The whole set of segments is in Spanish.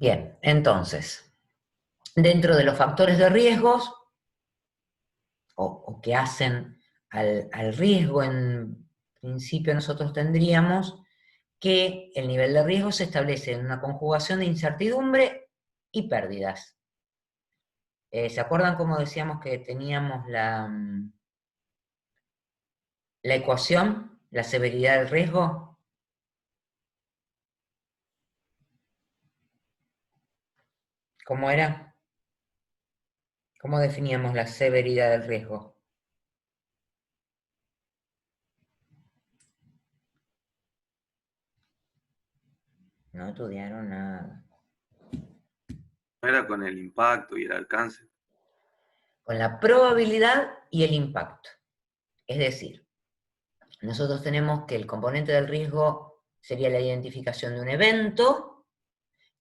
Bien, entonces, dentro de los factores de riesgos, o que hacen al riesgo, en principio nosotros tendríamos que el nivel de riesgo se establece en una conjugación de incertidumbre y pérdidas. ¿Se acuerdan cómo decíamos que teníamos la ecuación, la severidad del riesgo? ¿Cómo era? ¿Cómo definíamos la severidad del riesgo? No estudiaron nada. No era con el impacto y el alcance. Con la probabilidad y el impacto. Es decir, nosotros tenemos que el componente del riesgo sería la identificación de un evento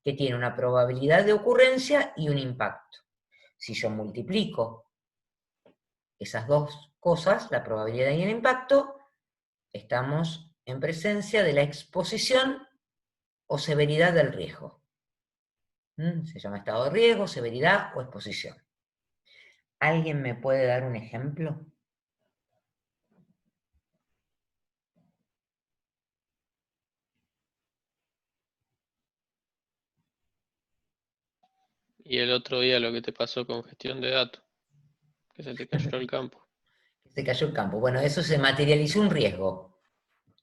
que tiene una probabilidad de ocurrencia y un impacto. Si yo multiplico esas dos cosas, la probabilidad y el impacto, estamos en presencia de la exposición o severidad del riesgo. Se llama estado de riesgo, severidad o exposición. ¿Alguien me puede dar un ejemplo? Y el otro día lo que te pasó con gestión de datos, que se te cayó el campo. Se cayó el campo. Bueno, eso se materializó un riesgo.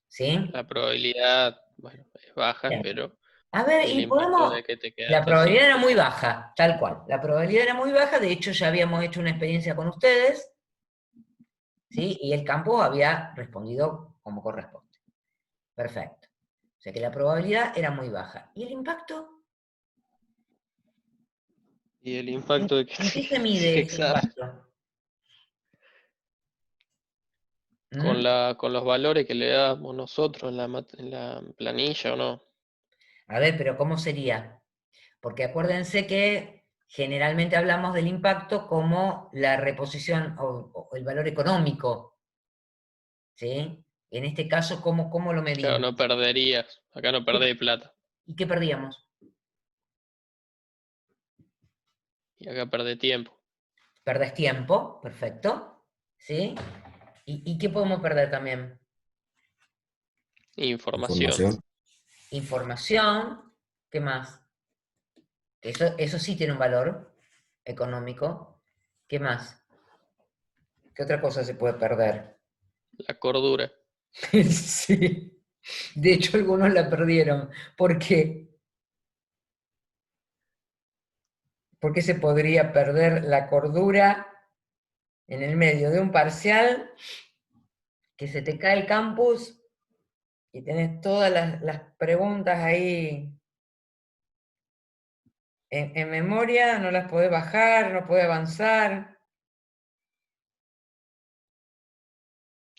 ¿Sí? La probabilidad, bueno, es baja, Bien. pero A ver, el y impacto podemos... de que te La quedaste probabilidad sin. era muy baja, tal cual. La probabilidad era muy baja, de hecho ya habíamos hecho una experiencia con ustedes, ¿sí? Y el campo había respondido como corresponde. Perfecto. O sea que la probabilidad era muy baja. ¿Y el impacto? Y el impacto de que ¿En te qué se quedaste mide sin ese examen. impacto? Con ¿Mm? con los valores que le damos nosotros en la planilla o no. A ver, pero ¿cómo sería? Porque acuérdense que generalmente hablamos del impacto como la reposición o el valor económico, ¿sí? En este caso, ¿cómo lo Claro, medimos? no perderías. Acá no ¿Qué- perdés plata. ¿Y qué perdíamos? Y acá perdés tiempo. Perdés tiempo, perfecto, ¿sí? ¿Y qué podemos perder también? Información. Información. Información, ¿qué más? Eso sí tiene un valor económico. ¿Qué más? ¿Qué otra cosa se puede perder? La cordura. Sí. De hecho, algunos la perdieron. ¿Por qué? ¿Por qué se podría perder la cordura en el medio de un parcial que se te cae el campus y tenés todas las preguntas ahí en memoria, no las podés bajar, no podés avanzar?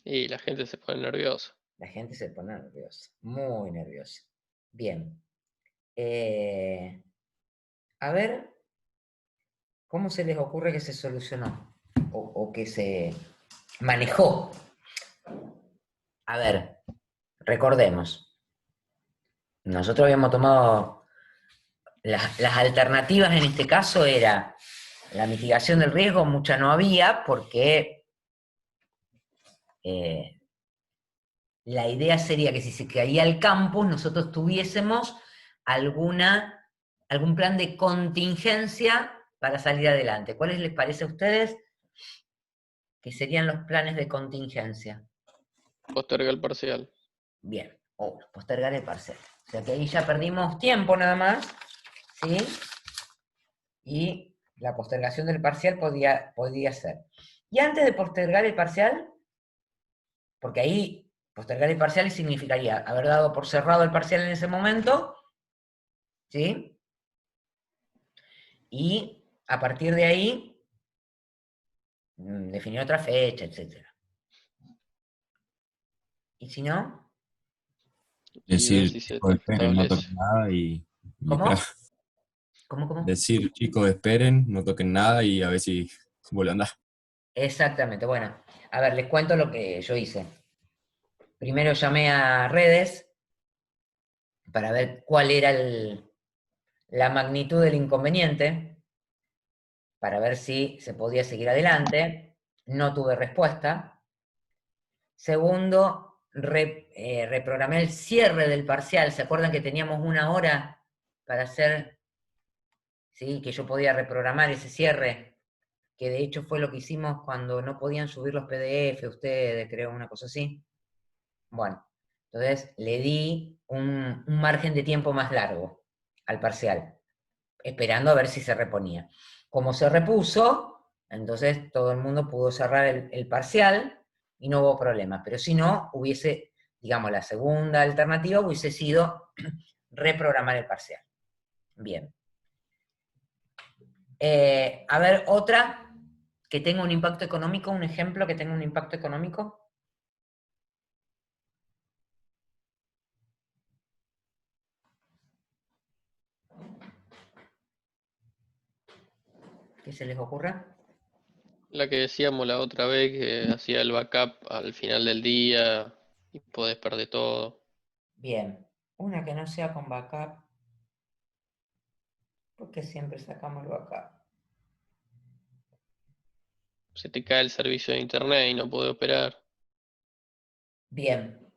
Y la gente se pone nerviosa. La gente se pone nerviosa, muy nerviosa. Bien. Eh, a ver, ¿cómo se les ocurre que se solucionó? O que se manejó. A ver, recordemos. Nosotros habíamos tomado las alternativas en este caso era la mitigación del riesgo, mucha no había, porque eh, la idea sería que si se caía el campus, nosotros tuviésemos algún plan de contingencia para salir adelante. ¿Cuáles les parece a ustedes que serían los planes de contingencia? Posterga el parcial. Bien, o postergar el parcial. O sea que ahí ya perdimos tiempo nada más, ¿sí? Y la postergación del parcial podía ser. Y antes de postergar el parcial, porque ahí postergar el parcial significaría haber dado por cerrado el parcial en ese momento, ¿sí? Y a partir de ahí, definir otra fecha, etc. Y si no, Y ver Decir, si se chicos, esperen, no establece. toquen nada y esperar. ¿cómo? ¿Cómo? Decir, chicos, esperen, no toquen nada y a ver si vuelve a andar. Exactamente, bueno, a ver, les cuento lo que yo hice. Primero llamé a redes para ver cuál era la magnitud del inconveniente para ver si se podía seguir adelante. No tuve respuesta. Segundo, reprogramé el cierre del parcial. ¿Se acuerdan que teníamos 1 hora para hacer, ¿sí? Que yo podía reprogramar ese cierre, que de hecho fue lo que hicimos cuando no podían subir los PDF ustedes, creo, una cosa así. Bueno, entonces le di un margen de tiempo más largo al parcial, esperando a ver si se reponía. Como se repuso, entonces todo el mundo pudo cerrar el parcial y no hubo problema. Pero si no, hubiese, digamos, la segunda alternativa hubiese sido reprogramar el parcial. Bien. A ver, otra que tenga un impacto económico, un ejemplo que tenga un impacto económico. ¿Qué se les ocurra? La que decíamos la otra vez, que hacía el backup al final del día y podés perder todo. Bien. Una que no sea con backup. Porque siempre sacamos el backup. Se te cae el servicio de internet y no podés operar. Bien.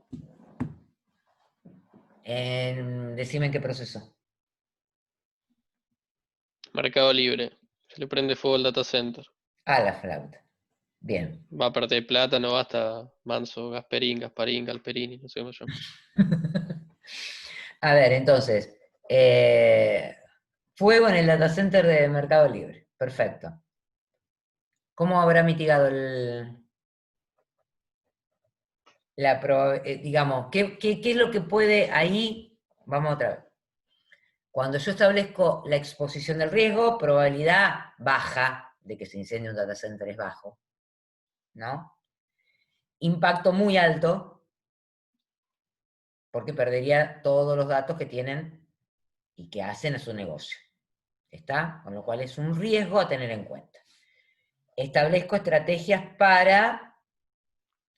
Decime en qué proceso. Mercado Libre. Se le prende fuego al data center. A la flauta. Bien. Va a perder plata, no basta Manso, Gasperín, Galperini, no sé cómo se llama. A ver, entonces. Fuego en el data center de Mercado Libre. Perfecto. ¿Cómo habrá mitigado digamos, ¿qué es lo que puede ahí? Vamos otra vez. Cuando yo establezco la exposición del riesgo, probabilidad baja de que se incendie un data center es bajo, ¿no? Impacto muy alto, porque perdería todos los datos que tienen y que hacen a su negocio. ¿Está? Con lo cual es un riesgo a tener en cuenta. Establezco estrategias para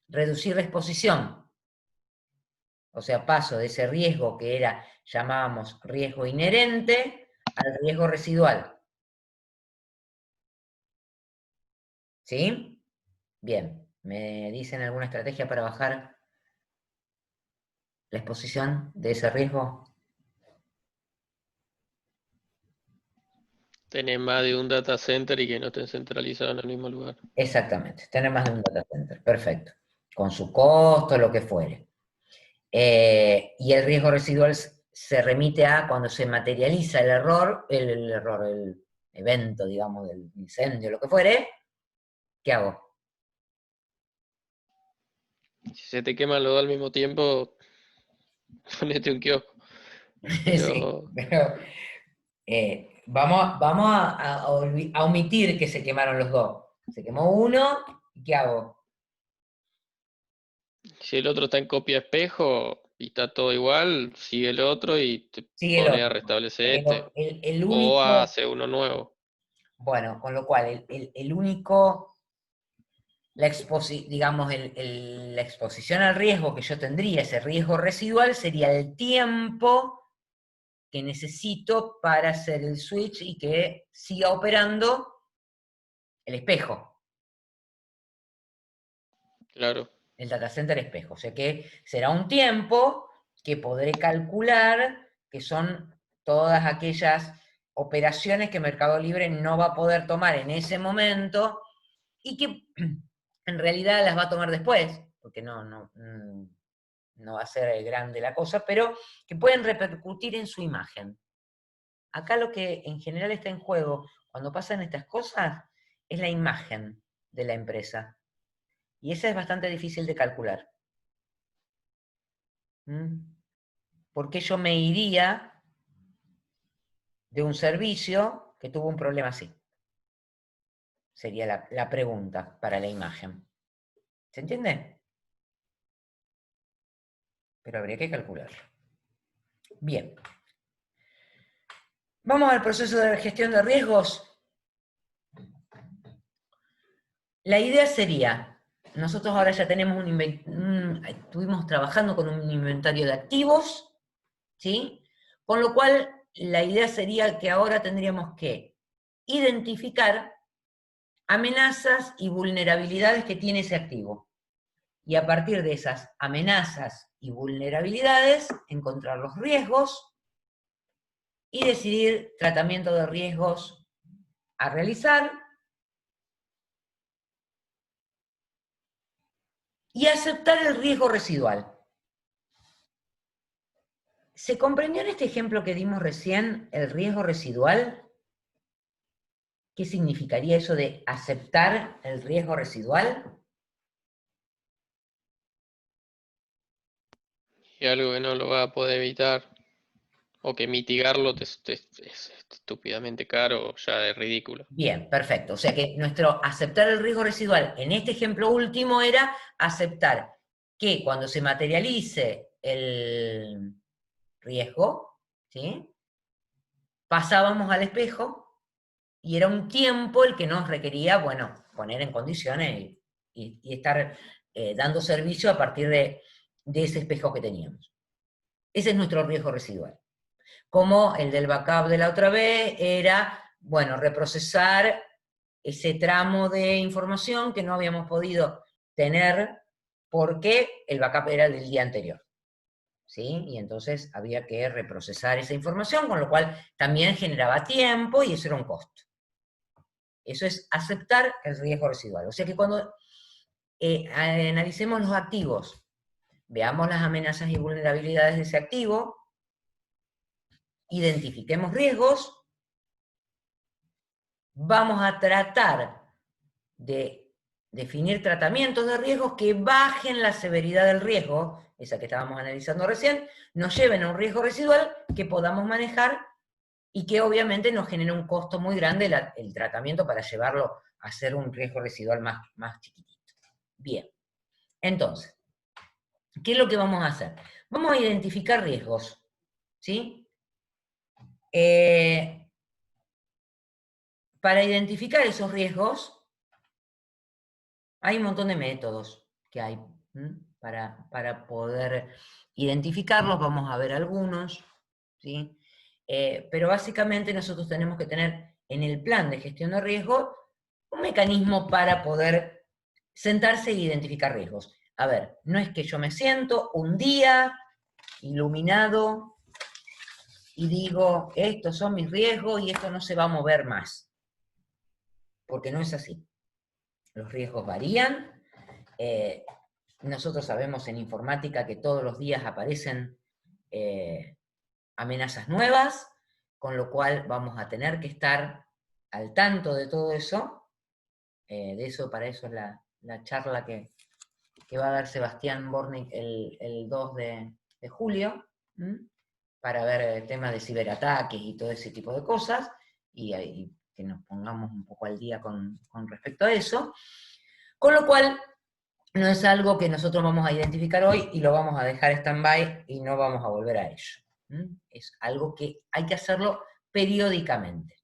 reducir la exposición. O sea, paso de ese riesgo que llamábamos riesgo inherente al riesgo residual. ¿Sí? Bien. ¿Me dicen alguna estrategia para bajar la exposición de ese riesgo? Tenés más de un data center y que no estén centralizados en el mismo lugar. Exactamente, tener más de un data center, perfecto. Con su costo, lo que fuere. Y el riesgo residual se remite a cuando se materializa el evento, digamos, del incendio, lo que fuere, ¿qué hago? Si se te queman los dos al mismo tiempo, ponete un kiosco. Sí, Pero pero vamos a omitir que se quemaron los dos. Se quemó uno, ¿y qué hago? si el otro está en copia espejo y está todo igual, sigue el otro y te Sigue el pone a otro. restablecer Pero este. el O único, hace uno nuevo. bueno, con lo cual, el único, digamos, la exposición al riesgo que yo tendría, ese riesgo residual, sería el tiempo que necesito para hacer el switch y que siga operando el espejo, Claro. el data center espejo. O sea que será un tiempo que podré calcular que son todas aquellas operaciones que Mercado Libre no va a poder tomar en ese momento y que en realidad las va a tomar después, porque no va a ser grande la cosa, pero que pueden repercutir en su imagen. Acá lo que en general está en juego cuando pasan estas cosas es la imagen de la empresa. Y esa es bastante difícil de calcular. ¿Por qué yo me iría de un servicio que tuvo un problema así? Sería la pregunta para la imagen. ¿Se entiende? Pero habría que calcularlo. Bien. Vamos al proceso de gestión de riesgos. La idea sería, nosotros ahora ya tenemos estuvimos trabajando con un inventario de activos, ¿sí? Con lo cual la idea sería que ahora tendríamos que identificar amenazas y vulnerabilidades que tiene ese activo. Y a partir de esas amenazas y vulnerabilidades, encontrar los riesgos y decidir tratamiento de riesgos a realizar y aceptar el riesgo residual. ¿Se comprendió en este ejemplo que dimos recién el riesgo residual? ¿Qué significaría eso de aceptar el riesgo residual? Y algo que no lo va a poder evitar, o que mitigarlo es estúpidamente caro, ya es ridículo. Bien, perfecto. O sea que nuestro aceptar el riesgo residual en este ejemplo último era aceptar que cuando se materialice el riesgo, ¿sí?, pasábamos al espejo y era un tiempo el que nos requería, bueno, poner en condiciones y estar dando servicio a partir de ese espejo que teníamos. Ese es nuestro riesgo residual. Como el del backup de la otra vez era, bueno, reprocesar ese tramo de información que no habíamos podido tener porque el backup era el del día anterior. ¿Sí? Y entonces había que reprocesar esa información, con lo cual también generaba tiempo y eso era un costo. Eso es aceptar el riesgo residual. O sea que cuando analicemos los activos, veamos las amenazas y vulnerabilidades de ese activo, identifiquemos riesgos, vamos a tratar de definir tratamientos de riesgos que bajen la severidad del riesgo, esa que estábamos analizando recién, nos lleven a un riesgo residual que podamos manejar y que obviamente nos genera un costo muy grande el tratamiento para llevarlo a ser un riesgo residual más chiquitito. Bien, entonces, ¿qué es lo que vamos a hacer? Vamos a identificar riesgos, ¿sí? Para identificar esos riesgos, hay un montón de métodos que hay para poder identificarlos, vamos a ver algunos, ¿sí? Pero básicamente nosotros tenemos que tener en el plan de gestión de riesgo un mecanismo para poder sentarse e identificar riesgos. A ver, no es que yo me siento un día iluminado y digo, estos son mis riesgos y esto no se va a mover más, porque no es así. Los riesgos varían. Nosotros sabemos en informática que todos los días aparecen amenazas nuevas, con lo cual vamos a tener que estar al tanto de todo eso. Para eso es la charla que va a dar Sebastián Bornik el 2 de julio, para ver el tema de ciberataques y todo ese tipo de cosas, y que nos pongamos un poco al día con respecto a eso. Con lo cual, no es algo que nosotros vamos a identificar hoy y lo vamos a dejar stand-by y no vamos a volver a ello. Es algo que hay que hacerlo periódicamente.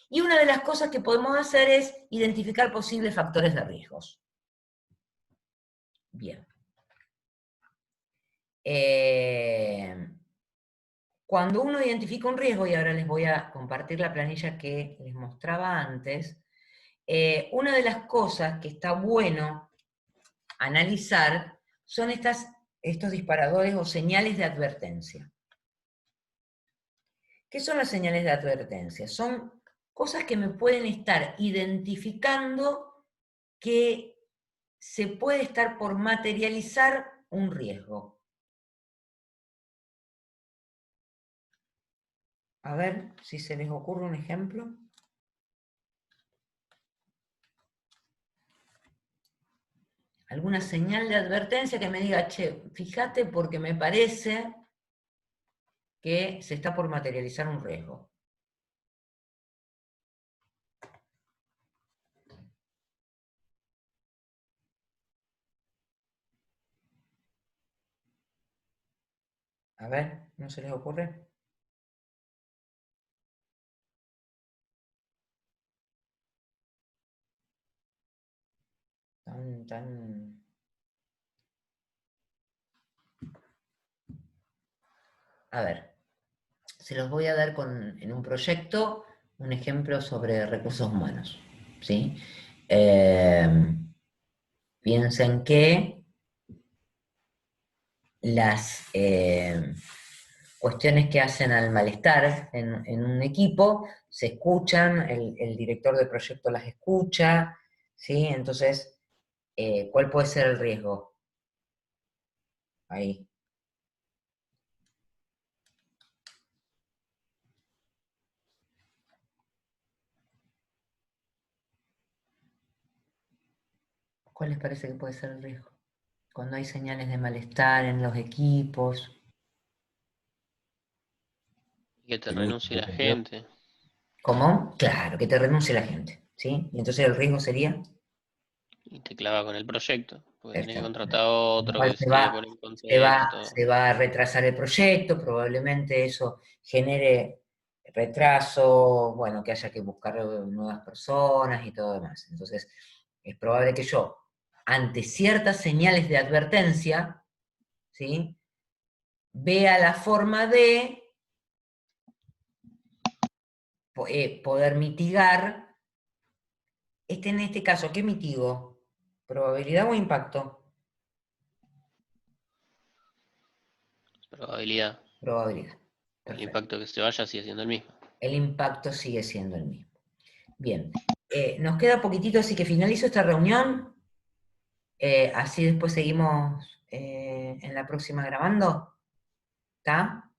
Y una de las cosas que podemos hacer es identificar posibles factores de riesgos. Bien. Cuando uno identifica un riesgo, y ahora les voy a compartir la planilla que les mostraba antes, una de las cosas que está bueno analizar son estos disparadores o señales de advertencia. ¿Qué son las señales de advertencia? Son cosas que me pueden estar identificando que se puede estar por materializar un riesgo. A ver si se les ocurre un ejemplo. Alguna señal de advertencia que me diga, che, fíjate porque me parece que se está por materializar un riesgo. A ver, ¿no se les ocurre? A ver, se los voy a dar en un proyecto, un ejemplo sobre recursos humanos, ¿sí? Piensen que las cuestiones que hacen al malestar en un equipo se escuchan, el director del proyecto las escucha, ¿sí? Entonces, ¿cuál puede ser el riesgo? Ahí. ¿Cuál les parece que puede ser el riesgo? Cuando hay señales de malestar en los equipos. Que te renuncie la gente. ¿Cómo? Claro, que te renuncie la gente, ¿sí? Y entonces el riesgo sería... Y te clava con el proyecto, porque tenés que Exacto. contratar a otro Igual que se tiene que poner en se contexto. va a retrasar el proyecto, probablemente eso genere retraso, bueno, que haya que buscar nuevas personas y todo demás. Entonces, es probable que yo, ante ciertas señales de advertencia, ¿sí? Vea la forma de poder mitigar. En este caso, ¿qué mitigo? ¿Probabilidad o impacto? Probabilidad. Probabilidad. El Perfecto. impacto que se vaya sigue siendo el mismo. El impacto sigue siendo el mismo. Bien, nos queda poquitito, así que finalizo esta reunión. Así después seguimos en la próxima grabando. ¿Está?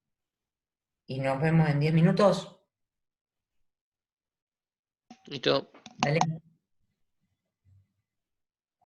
Y nos vemos en 10 minutos. ¿Listo? Dale.